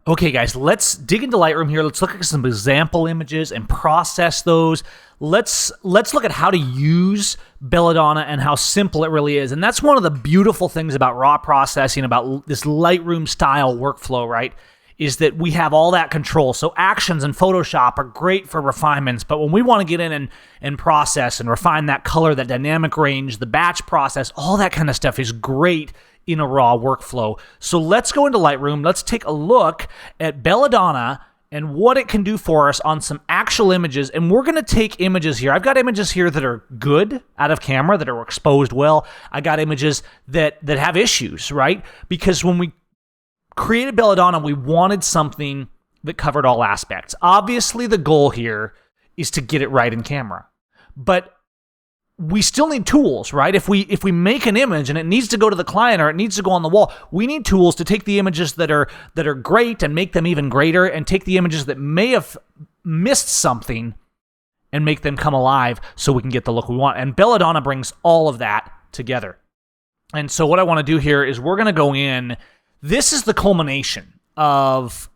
Okay, guys, let's dig into Lightroom here. Let's look at some example images and process those. Let's look at how to use Belladonna and how simple it really is. And that's one of the beautiful things about raw processing, about this Lightroom style workflow, right? Is that we have all that control. So actions in Photoshop are great for refinements, but when we want to get in and process and refine that color, that dynamic range, the batch process, all that kind of stuff is great in a raw workflow. So let's go into Lightroom. Let's take a look at Belladonna and what it can do for us on some actual images. And we're going to take images here. I've got images here that are good out of camera, that are exposed well. I got images that have issues, right? Because when we created Belladonna, we wanted something that covered all aspects. Obviously, the goal here is to get it right in camera. But we still need tools, right? If we make an image and it needs to go to the client or it needs to go on the wall, we need tools to take the images that are great and make them even greater, and take the images that may have missed something and make them come alive so we can get the look we want. And Belladonna brings all of that together. And so what I want to do here is we're going to go in. This is the culmination of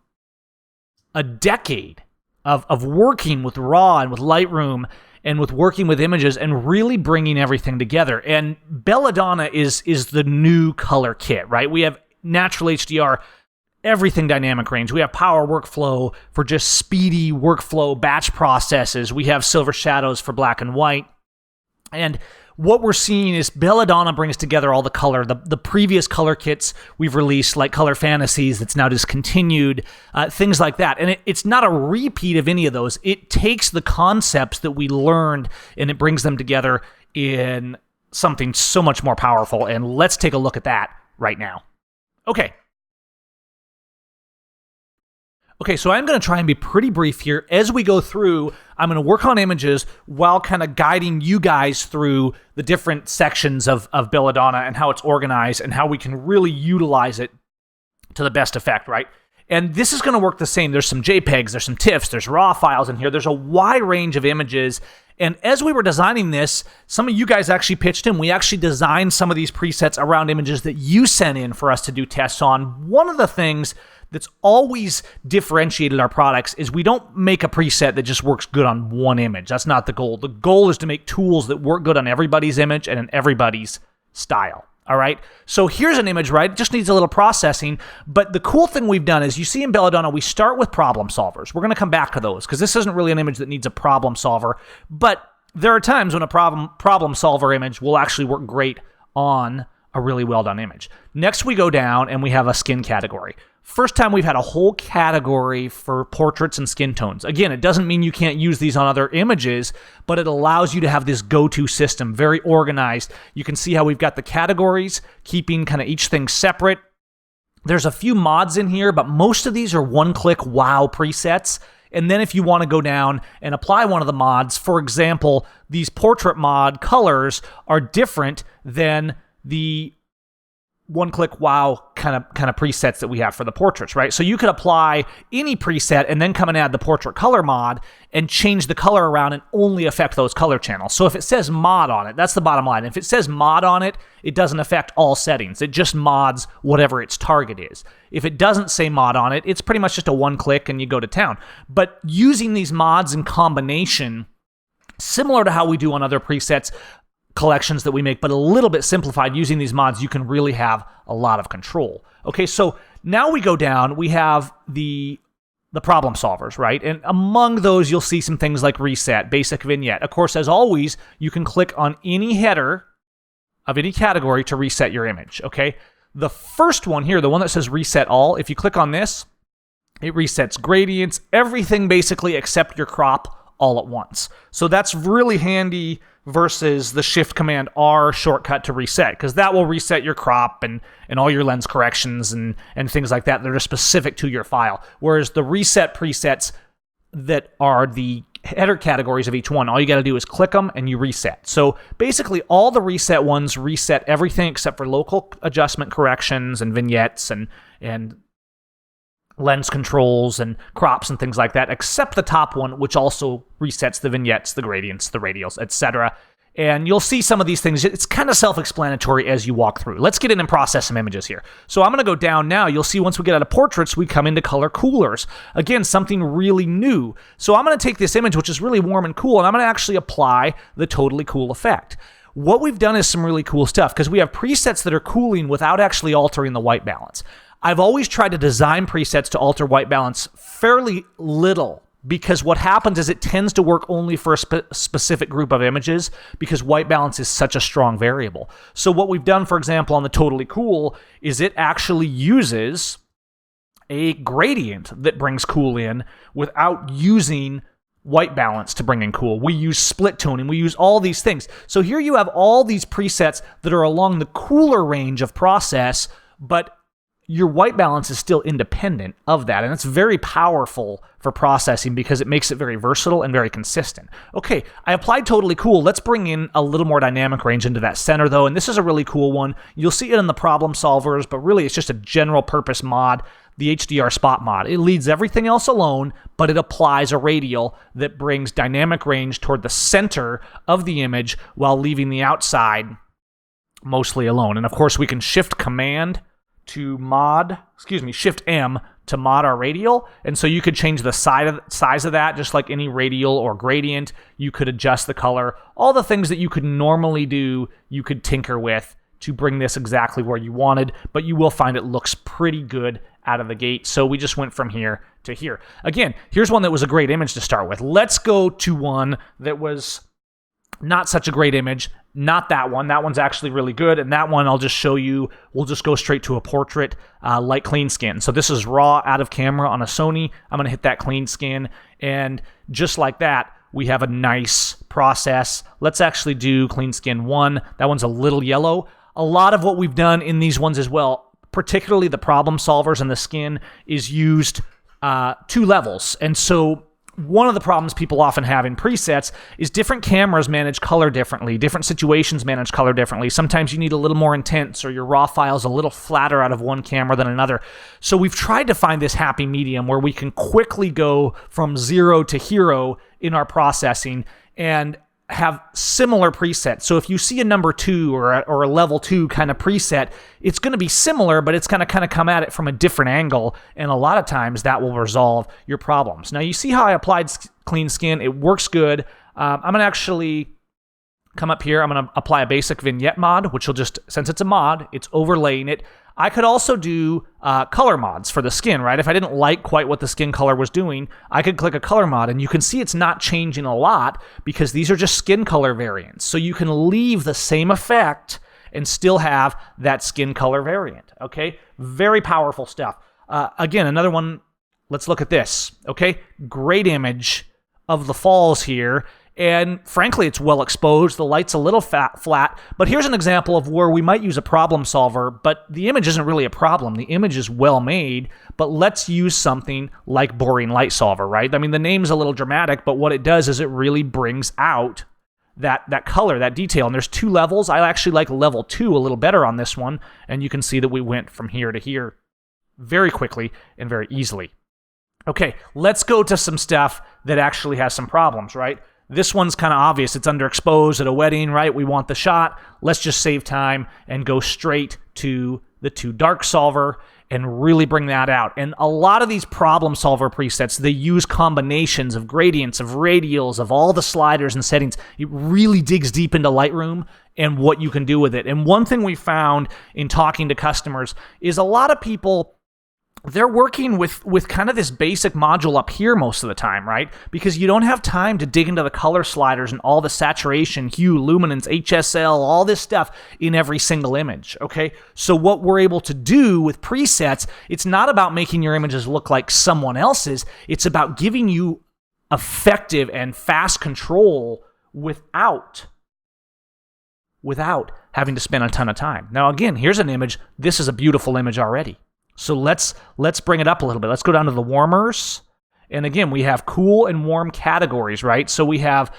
a decade of working with RAW and with Lightroom and with working with images and really bringing everything together. And Belladonna is the new color kit, right? We have natural HDR, everything dynamic range. We have power workflow for just speedy workflow batch processes. We have silver shadows for black and white. And what we're seeing is Belladonna brings together all the color. The previous color kits we've released, like Color Fantasies, that's now discontinued, things like that. And it's not a repeat of any of those. It takes the concepts that we learned and it brings them together in something so much more powerful. And let's take a look at that right now. Okay, so I'm going to try and be pretty brief here. As we go through, I'm going to work on images while kind of guiding you guys through the different sections of Belladonna and how it's organized and how we can really utilize it to the best effect, right? And this is going to work the same. There's some JPEGs, there's some TIFFs, there's RAW files in here. There's a wide range of images. And as we were designing this, some of you guys actually pitched in. We actually designed some of these presets around images that you sent in for us to do tests on. One of the things that's always differentiated our products is we don't make a preset that just works good on one image. That's not the goal. The goal is to make tools that work good on everybody's image and in everybody's style. All right, so here's an image, right? It just needs a little processing. But the cool thing we've done is, you see in Belladonna, we start with problem solvers. We're going to come back to those because this isn't really an image that needs a problem solver. But there are times when a problem solver image will actually work great on a really well done image. Next, we go down and we have a skin category. First time we've had a whole category for portraits and skin tones. Again, it doesn't mean you can't use these on other images, but it allows you to have this go-to system, very organized. You can see how we've got the categories, keeping kind of each thing separate. There's a few mods in here, but most of these are one-click wow presets. And then if you want to go down and apply one of the mods, for example, these portrait mod colors are different than the one-click wow kind of presets that we have for the portraits, right? So you could apply any preset and then come and add the portrait color mod and change the color around and only affect those color channels. So if it says mod on it, that's the bottom line. If it says mod on it, it doesn't affect all settings. It just mods whatever its target is. If it doesn't say mod on it, it's pretty much just a one-click and you go to town. But using these mods in combination, similar to how we do on other presets, collections that we make, but a little bit simplified, using these mods, you can really have a lot of control. Okay, so now we go down, we have the problem solvers, right? And among those, you'll see some things like reset, basic vignette. Of course, as always, you can click on any header of any category to reset your image, okay? The first one here, the one that says reset all, if you click on this, it resets gradients, everything basically except your crop all at once. So that's really handy versus the Shift Command R shortcut to reset, because that will reset your crop and all your lens corrections and things like that that are specific to your file. Whereas the reset presets that are the header categories of each one, all you got to do is click them and you reset. So basically all the reset ones reset everything except for local adjustment corrections and vignettes and lens controls and crops and things like that, except the top one, which also resets the vignettes, the gradients, the radials, etc. And you'll see some of these things. It's kind of self-explanatory as you walk through. Let's get in and process some images here. So I'm going to go down now. You'll see once we get out of portraits, we come into color coolers. Again, something really new. So I'm going to take this image, which is really warm and cool, and I'm going to actually apply the totally cool effect. What we've done is some really cool stuff because we have presets that are cooling without actually altering the white balance. I've always tried to design presets to alter white balance fairly little, because what happens is it tends to work only for a specific group of images because white balance is such a strong variable. So what we've done, for example, on the Totally Cool is it actually uses a gradient that brings cool in without using white balance to bring in cool. We use split toning. We use all these things. So here you have all these presets that are along the cooler range of process, but your white balance is still independent of that, and it's very powerful for processing because it makes it very versatile and very consistent. Okay, I applied Totally Cool. Let's bring in a little more dynamic range into that center, though, and this is a really cool one. You'll see it in the problem solvers, but really it's just a general purpose mod, the HDR spot mod. It leaves everything else alone, but it applies a radial that brings dynamic range toward the center of the image while leaving the outside mostly alone. And of course, we can Shift M to mod our radial. And so you could change the size of that, just like any radial or gradient. You could adjust the color. All the things that you could normally do, you could tinker with to bring this exactly where you wanted, but you will find it looks pretty good out of the gate. So we just went from here to here. Again, here's one that was a great image to start with. Let's go to one that was not such a great image. Not that one. That one's actually really good. And that one I'll just show you. We'll just go straight to a portrait, light clean skin. So this is raw out of camera on a Sony. I'm going to hit that clean skin. And just like that, we have a nice process. Let's actually do clean skin 1. That one's a little yellow. A lot of what we've done in these ones as well, particularly the problem solvers and the skin, is used 2 levels. And so one of the problems people often have in presets is different cameras manage color differently. Different situations manage color differently. Sometimes you need a little more intense, or your raw file's a little flatter out of one camera than another. So we've tried to find this happy medium where we can quickly go from 0 to hero in our processing and have similar presets. So if you see a number 2 or a level 2 kind of preset, it's going to be similar, but it's going to kind of come at it from a different angle. And a lot of times that will resolve your problems. Now you see how I applied clean skin. It works good. I'm going to actually come up here. I'm going to apply a basic vignette mod, which will just, since it's a mod, it's overlaying it. I could also do color mods for the skin, right? If I didn't like quite what the skin color was doing, I could click a color mod, and you can see it's not changing a lot because these are just skin color variants. So you can leave the same effect and still have that skin color variant, okay? Very powerful stuff. Again, another one, let's look at this, okay? Great image of the falls here. And frankly, it's well exposed. The light's a little flat, but here's an example of where we might use a problem solver, but the image isn't really a problem. The image is well made, but let's use something like boring light solver, right? I mean, the name's a little dramatic, but what it does is it really brings out that color, that detail. And there's 2 levels. I actually like level 2 a little better on this one, and you can see that we went from here to here very quickly and very easily. Okay, let's go to some stuff that actually has some problems, right? This one's kind of obvious. It's underexposed at a wedding, right? We want the shot. Let's just save time and go straight to the 2 dark solver and really bring that out. And a lot of these problem solver presets, they use combinations of gradients, of radials, of all the sliders and settings. It really digs deep into Lightroom and what you can do with it. And one thing we found in talking to customers is a lot of people, they're working with kind of this basic module up here most of the time, right? Because you don't have time to dig into the color sliders and all the saturation, hue, luminance, HSL, all this stuff in every single image, okay? So what we're able to do with presets, it's not about making your images look like someone else's. It's about giving you effective and fast control without having to spend a ton of time. Now, again, here's an image. This is a beautiful image already. So let's bring it up a little bit. Let's go down to the warmers. And again, we have cool and warm categories, right? So we have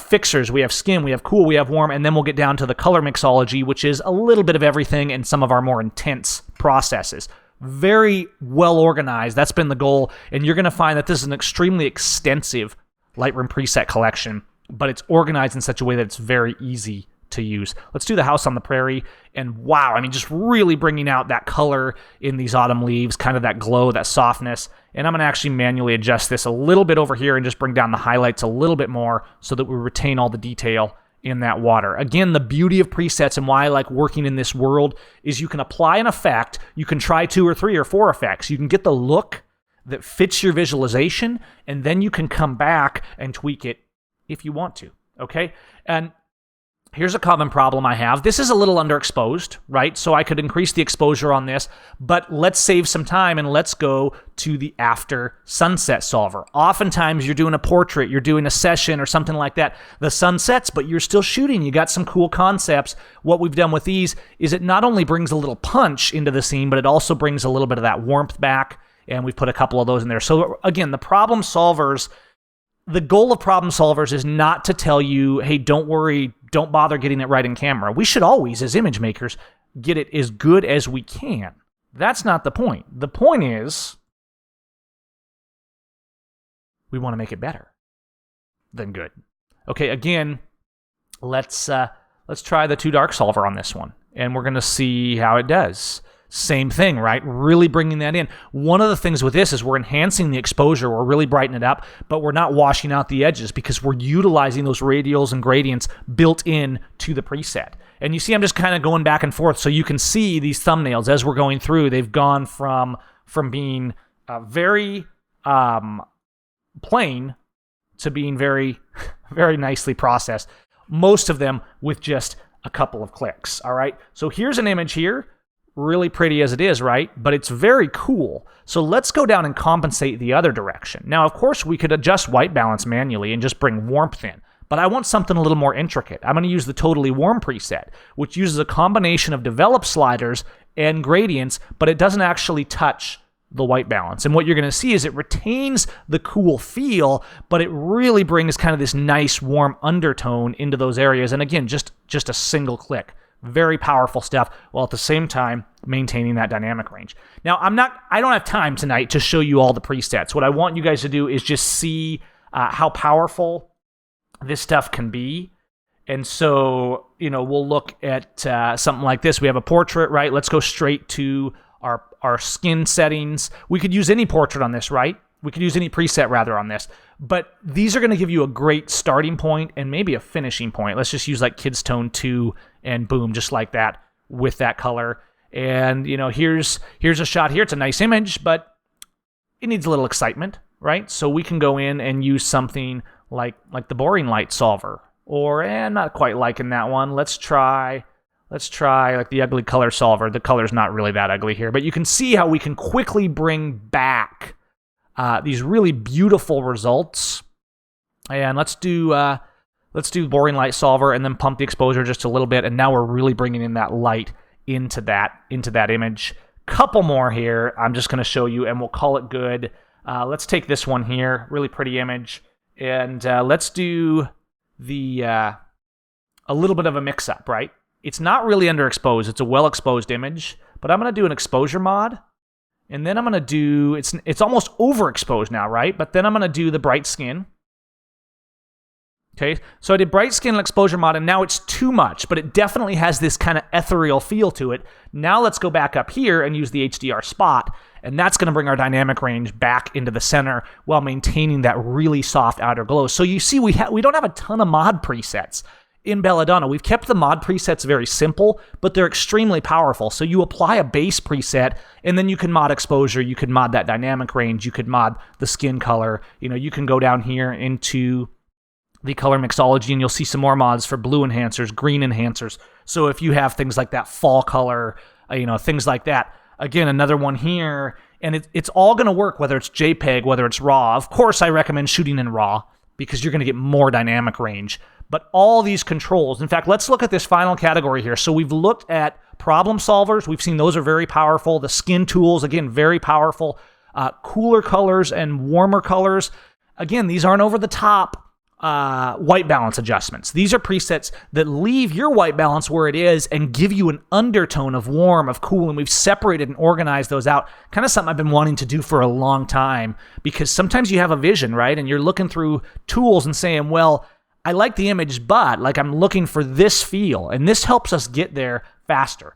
fixers, we have skin, we have cool, we have warm, and then we'll get down to the color mixology, which is a little bit of everything and some of our more intense processes. Very well organized. That's been the goal. And you're going to find that this is an extremely extensive Lightroom preset collection but it's organized in such a way that it's very easy to use. Let's do the house on the prairie, and wow, I mean, just really bringing out that color in these autumn leaves, kind of that glow, that softness. And I'm going to actually manually adjust this a little bit over here and just bring down the highlights a little bit more so that we retain all the detail in that water. Again, the beauty of presets and why I like working in this world is you can apply an effect, you can try 2 or 3 or 4 effects, you can get the look that fits your visualization, and then you can come back and tweak it if you want to, okay? And here's a common problem I have. This is a little underexposed, right? So I could increase the exposure on this, but let's save some time and let's go to the after sunset solver. Oftentimes you're doing a portrait, you're doing a session or something like that. The sun sets, but you're still shooting. You got some cool concepts. What we've done with these is it not only brings a little punch into the scene, but it also brings a little bit of that warmth back, and we've put a couple of those in there. So again, the problem solvers, the goal of problem solvers is not to tell you, hey, don't worry, don't bother getting it right in camera. We should always, as image makers, get it as good as we can. That's not the point. The point is we want to make it better than good. Okay, again, let's try the too dark solver on this one, and we're going to see how it does. Same thing, right? Really bringing that in. One of the things with this is we're enhancing the exposure. We're really brightening it up, but we're not washing out the edges because we're utilizing those radials and gradients built in to the preset. And you see I'm just kind of going back and forth so you can see these thumbnails as we're going through. They've gone from being very plain to being very, very nicely processed. Most of them with just a couple of clicks, all right? So here's an image here. Really pretty as it is, right? But it's very cool. So let's go down and compensate the other direction. Now, of course, we could adjust white balance manually and just bring warmth in, but I want something a little more intricate. I'm going to use the Totally Warm preset, which uses a combination of develop sliders and gradients, but it doesn't actually touch the white balance. And what you're going to see is it retains the cool feel, but it really brings kind of this nice warm undertone into those areas. And again, just a single click. Very powerful stuff, while at the same time maintaining that dynamic range. Now, I don't have time tonight to show you all the presets. What I want you guys to do is just see how powerful this stuff can be. And so, we'll look at something like this. We have a portrait, right? Let's go straight to our skin settings. We could use any portrait on this, right? We could use any preset rather on this, but these are going to give you a great starting point and maybe a finishing point. Let's just use like Kids Tone 2 and boom, just like that with that color. And here's a shot here. It's a nice image, but it needs a little excitement, right? So we can go in and use something like the boring light solver, or not quite liking that one. Let's try like the ugly color solver. The color's not really that ugly here, but you can see how we can quickly bring back these really beautiful results. And let's do boring light solver and then pump the exposure just a little bit. And now we're really bringing in that light into that image. Couple more here. I'm just going to show you and we'll call it good. Let's take this one here. Really pretty image. And let's do a little bit of a mix up, right? It's not really underexposed. It's a well exposed image, but I'm going to do an exposure mod. And then I'm going to do, it's almost overexposed now, right? But then I'm going to do the bright skin. Okay, so I did bright skin and exposure mod, and now it's too much, but it definitely has this kind of ethereal feel to it. Now let's go back up here and use the HDR spot, and that's going to bring our dynamic range back into the center while maintaining that really soft outer glow. So you see, we don't have a ton of mod presets in Belladonna. We've kept the mod presets very simple, but they're extremely powerful. So you apply a base preset, and then you can mod exposure, you can mod that dynamic range, you could mod the skin color. You can go down here into the color mixology, and you'll see some more mods for blue enhancers, green enhancers. So if you have things like that fall color, things like that. Again, another one here, and it's all going to work, whether it's JPEG, whether it's RAW. Of course, I recommend shooting in RAW because you're going to get more dynamic range. But all these controls, in fact, let's look at this final category here. So we've looked at problem solvers. We've seen those are very powerful. The skin tools, again, very powerful. Cooler colors and warmer colors. Again, these aren't over the top white balance adjustments. These are presets that leave your white balance where it is and give you an undertone of warm, of cool, and we've separated and organized those out. Kind of something I've been wanting to do for a long time, because sometimes you have a vision, right? And you're looking through tools and saying, well, I like the image, but like I'm looking for this feel, and this helps us get there faster.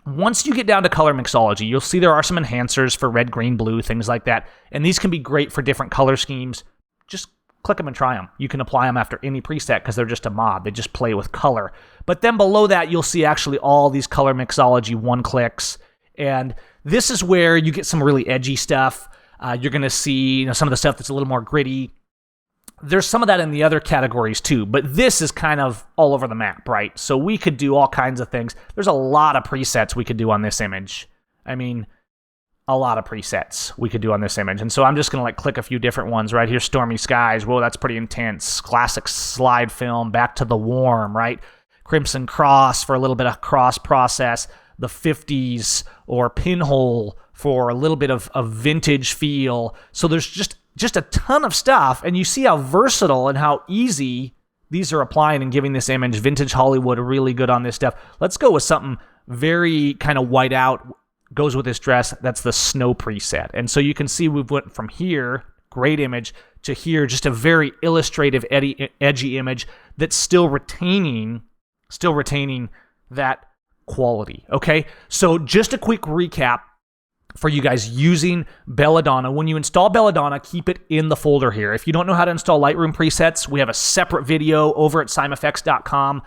Once you get down to color mixology, you'll see there are some enhancers for red, green, blue, things like that, and these can be great for different color schemes. Just click them and try them. You can apply them after any preset because they're just a mod. They just play with color. But then below that, you'll see actually all these color mixology one-clicks, and this is where you get some really edgy stuff. You're going to see some of the stuff that's a little more gritty. There's some of that in the other categories too, but this is kind of all over the map, right? So we could do all kinds of things. There's a lot of presets we could do on this image. I mean, a lot of presets we could do on this image. And so I'm just going to like click a few different ones right here. Stormy skies. Whoa, that's pretty intense. Classic slide film. Back to the warm, right? Crimson Cross for a little bit of cross process. The 50s or Pinhole for a little bit of vintage feel. So there's just a ton of stuff, and you see how versatile and how easy these are applying and giving this image. Vintage Hollywood, really good on this stuff. Let's go with something very kind of white out, goes with this dress. That's the snow preset. And so you can see we've went from here, great image, to here, just a very illustrative, edgy image that's still retaining that quality, okay? So just a quick recap for you guys using Belladonna. When you install Belladonna, keep it in the folder here. If you don't know how to install Lightroom presets, we have a separate video over at seimeffects.com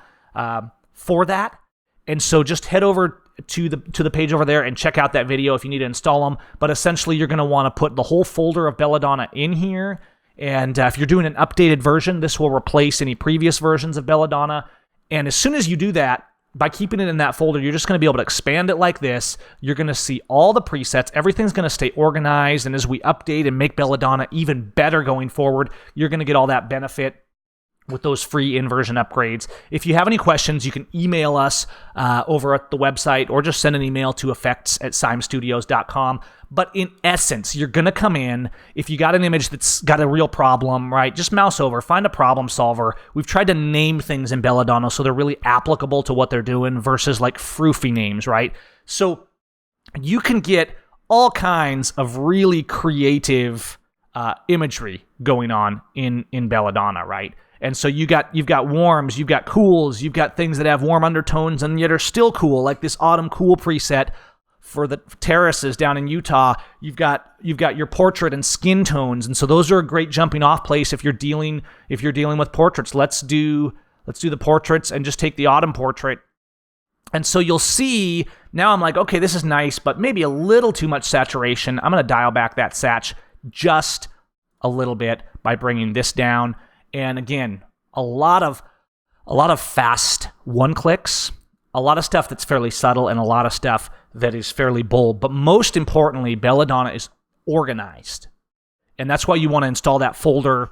for that. And so just head over to the page over there and check out that video if you need to install them. But essentially, you're going to want to put the whole folder of Belladonna in here. And if you're doing an updated version, this will replace any previous versions of Belladonna. And as soon as you do that, by keeping it in that folder, you're just going to be able to expand it like this. You're going to see all the presets. Everything's going to stay organized. And as we update and make Belladonna even better going forward, you're going to get all that benefit with those free inversion upgrades. If you have any questions, you can email us over at the website or just send an email to effects@seimstudios.com. But in essence, you're going to come in, if you got an image that's got a real problem, right, just mouse over, find a problem solver. We've tried to name things in Belladonna so they're really applicable to what they're doing versus like froofy names, right? So you can get all kinds of really creative imagery going on in Belladonna, right? And so you've got warms, you've got cools, you've got things that have warm undertones and yet are still cool, like this autumn cool preset for the terraces down in Utah. You've got your portrait and skin tones, and so those are a great jumping off place if you're dealing with portraits. Let's do the portraits and just take the autumn portrait. And so you'll see now I'm like, okay, this is nice, but maybe a little too much saturation. I'm going to dial back that sat just a little bit by bringing this down. And again, a lot of fast one-clicks, a lot of stuff that's fairly subtle, and a lot of stuff that is fairly bold. But most importantly, Belladonna is organized. And that's why you want to install that folder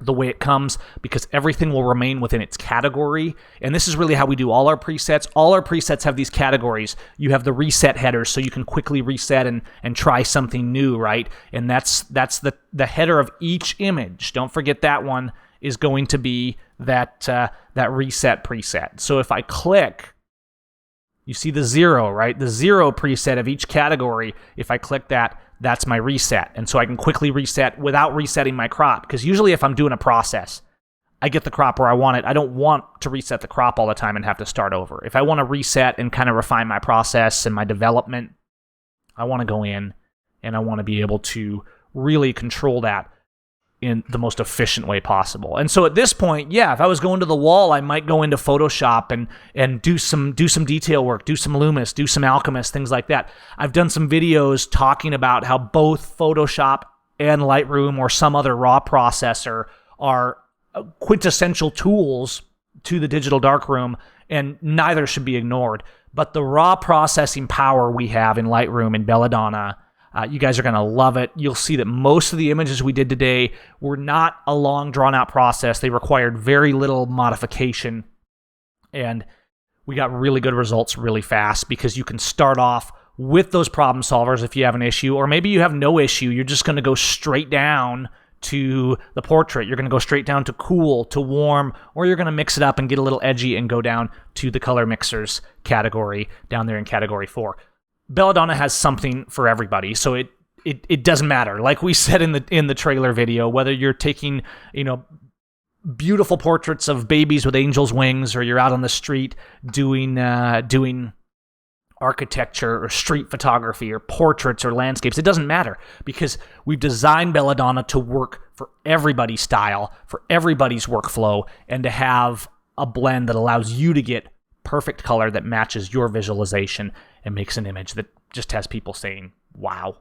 the way it comes, because everything will remain within its category. And this is really how we do all our presets. All our presets have these categories. You have the reset headers, so you can quickly reset and try something new, right? And that's the header of each image. Don't forget that one is going to be that reset preset. So if I click, you see the 0, right? The 0 preset of each category. If I click that, that's my reset. And so I can quickly reset without resetting my crop. Because usually if I'm doing a process, I get the crop where I want it. I don't want to reset the crop all the time and have to start over. If I want to reset and kind of refine my process and my development, I want to go in and I want to be able to really control that in the most efficient way possible. And so at this point, yeah, if I was going to the wall, I might go into Photoshop and do some detail work, do some Loomis, do some Alchemist, things like that. I've done some videos talking about how both Photoshop and Lightroom or some other raw processor are quintessential tools to the digital darkroom, and neither should be ignored. But the raw processing power we have in Lightroom and Belladonna, you guys are going to love it. You'll see that most of the images we did today were not a long, drawn-out process. They required very little modification, and we got really good results really fast because you can start off with those problem solvers if you have an issue, or maybe you have no issue. You're just going to go straight down to the portrait. You're going to go straight down to cool, to warm, or you're going to mix it up and get a little edgy and go down to the color mixers category down there in category 4. Belladonna has something for everybody, so it doesn't matter. Like we said in the trailer video, whether you're taking beautiful portraits of babies with angels' wings, or you're out on the street doing architecture or street photography or portraits or landscapes. It doesn't matter, because we've designed Belladonna to work for everybody's style, for everybody's workflow, and to have a blend that allows you to get perfect color that matches your visualization and makes an image that just has people saying, wow.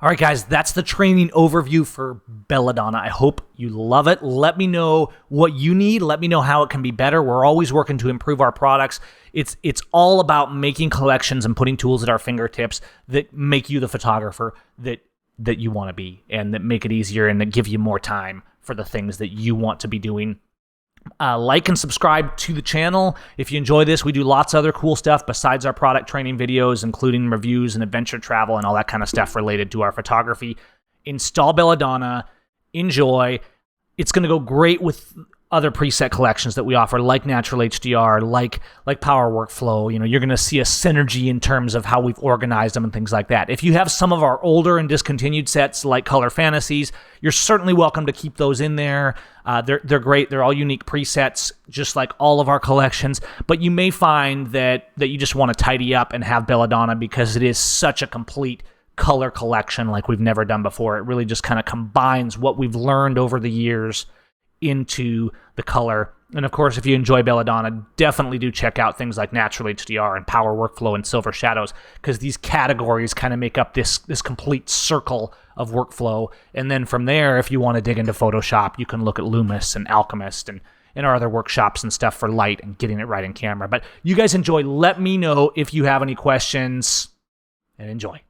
All right, guys, that's the training overview for Belladonna. I hope you love it. Let me know what you need. Let me know how it can be better. We're always working to improve our products. It's all about making collections and putting tools at our fingertips that make you the photographer that you want to be, and that make it easier and that give you more time for the things that you want to be doing. Like and subscribe to the channel. If you enjoy this, we do lots of other cool stuff besides our product training videos, including reviews and adventure travel and all that kind of stuff related to our photography. Install Belladonna. Enjoy. It's going to go great with other preset collections that we offer, like Natural HDR, like Power Workflow. You're going to see a synergy in terms of how we've organized them and things like that. If you have some of our older and discontinued sets, like Color Fantasies, you're certainly welcome to keep those in there. They're great. They're all unique presets, just like all of our collections. But you may find that you just want to tidy up and have Belladonna, because it is such a complete color collection like we've never done before. It really just kind of combines what we've learned over the years into the color. And of course, if you enjoy Belladonna, definitely do check out things like Natural HDR and Power Workflow and Silver Shadows, because these categories kind of make up this complete circle of workflow. And then from there, if you want to dig into Photoshop, you can look at Loomis and Alchemist and our other workshops and stuff for light and getting it right in camera. But you guys enjoy. Let me know if you have any questions, and enjoy.